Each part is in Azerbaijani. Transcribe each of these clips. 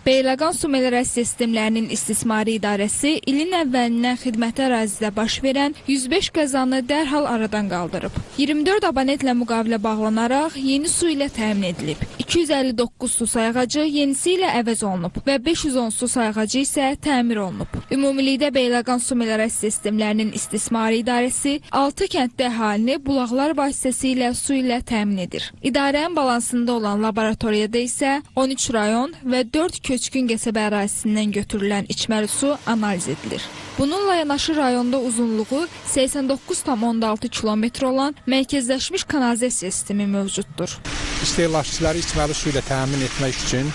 Beyləqan Su Meliorasiya Sistemlərinin İstismarı İdarəsi ilin əvvəlindən xidməti ərazidə baş verən 105 qəzanı dərhal aradan qaldırıb. 24 abonentlə müqavilə bağlanaraq yeni su ilə təmin edilib. 259 su sayğacı yenisi ilə əvəz olunub və 510 su sayğacı isə təmir olunub. Ümumilikdə Beyləqan Su Meliorasiya Sistemlərinin İstismarı İdarəsi 6 kənddə əhalini bulaqlar vasitəsilə su ilə təmin edir. İdarənin balansında olan laboratoriyada isə 13 rayon və 4 köçkün qəsəbə ərazisindən götürülən içməli su analiz edilir. Bununla yanaşı rayonda uzunluğu 89,6 kilometr olan mərkəzləşmiş kanalizasiya sistemi mövcuddur. İstehlakçıları içməli su ilə təmin etmək üçün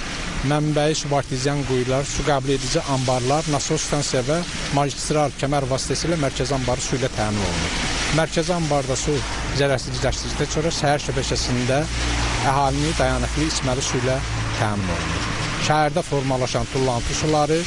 mənbəyi subartizyan quyular, su qəbul edici anbarlar, nasos stansiya və magistral kəmər vasitəsilə mərkəzi anbarı su ilə təmin olunur. Mərkəzi anbarda su zərərsizləşdirdikdən sonra səhər şəbəkəsində əhalini dayanıqlı içməli su ilə təmin olunur. Şəhərdə formalaşan tullantı suları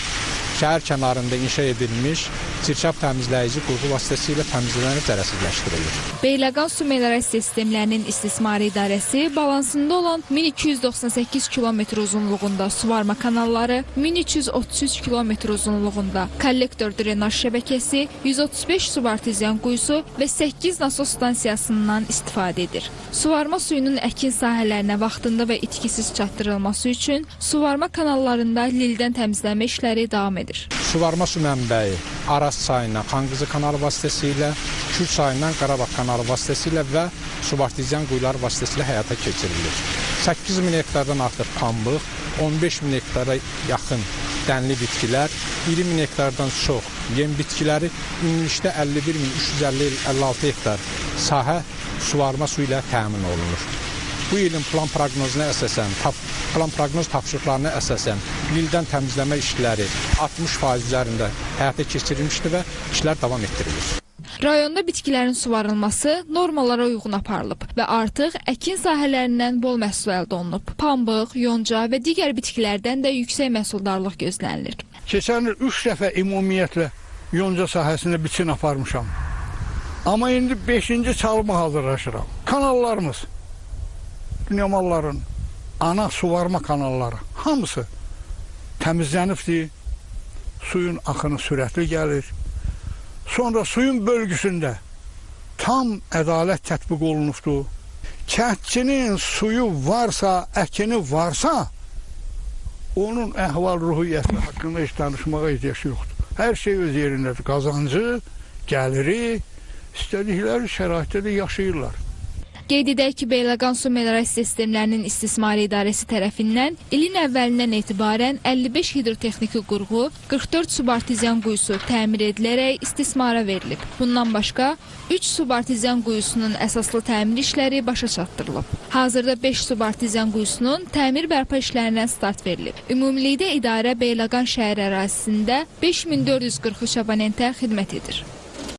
şəhər kənarında inşa edilmiş çirkab təmizləyici qurğu vasitəsilə təmizlənib zərərsizləşdirilir. Beyləqan Su Meliorasiya Sistemlərinin İstismarı İdarəsi balansında olan 1298 kilometr uzunluğunda suvarma kanalları, 1333 kilometr uzunluğunda kollektor drenaj şəbəkəsi, 135 subartizyan quyusu və 8 nasos stansiyasından istifadə edir. Suvarma suyunun əkin sahələrinə vaxtında və itkisiz çatdırılması üçün suvarma kanallarında lildən təmizləmə işləri davam edir. Suvarma su mənbəyi Araz çayından Xanqızı kanalı vasitəsilə, Kür çayından Qarabağ kanalı vasitəsilə və subartizyan quyular vasitəsilə həyata keçirilir. 8000 hektardan artıq pambıq, 15000 hektara yaxın dənli bitkilər, 20000 hektardan çox yem bitkiləri, ümumilikdə 51356 hektar sahə suvarma su ilə təmin olunur. Bu ilin plan proqnozuna əsasən, plan proqnoz tapşırıqlarına əsasən ildən təmizləmə işləri 60% üzərində həyata keçirilmişdir və işlər davam etdirilir. Rayonda bitkilərin suvarılması normalara uyğun aparılıb və artıq əkin sahələrindən bol məhsul əldə olunub. Pambıq, yonca və digər bitkilərdən də yüksək məhsuldarlıq gözlənilir. Keçən il 3 dəfə ümumiyyətlə yonca sahəsində biçin aparmışam. Amma indi 5-ci çalıma hazırlaşıram. Kanallarımız, dünyamalların ana suvarma kanalları hamısı təmizlənibdir, suyun axını sürətli gəlir. Sonra suyun bölgüsündə tam ədalət tətbiq olunubdur. Kəndçinin suyu varsa, əkini varsa, onun əhval-ruhiyyəti haqqında heç danışmağa ehtiyac yoxdur. Hər şey öz yerindədir. Qazancı, gəliri, istədikləri şəraitdə də yaşayırlar. Qeyd edək ki, Beyləqan Su Meliorasiya Sistemlərinin İstismarı İdarəsi tərəfindən ilin əvvəlindən etibarən 55 hidrotexniki qurğu, 44 subartizyan quyusu təmir edilərək istismara verilib. Bundan başqa 3 subartizyan quyusunun əsaslı təmir işləri başa çatdırılıb. Hazırda 5 subartizyan quyusunun təmir bərpa işlərinə start verilib. Ümumilikdə idarə Beyləqan şəhər ərazisində 5443 abonentə xidmət edir.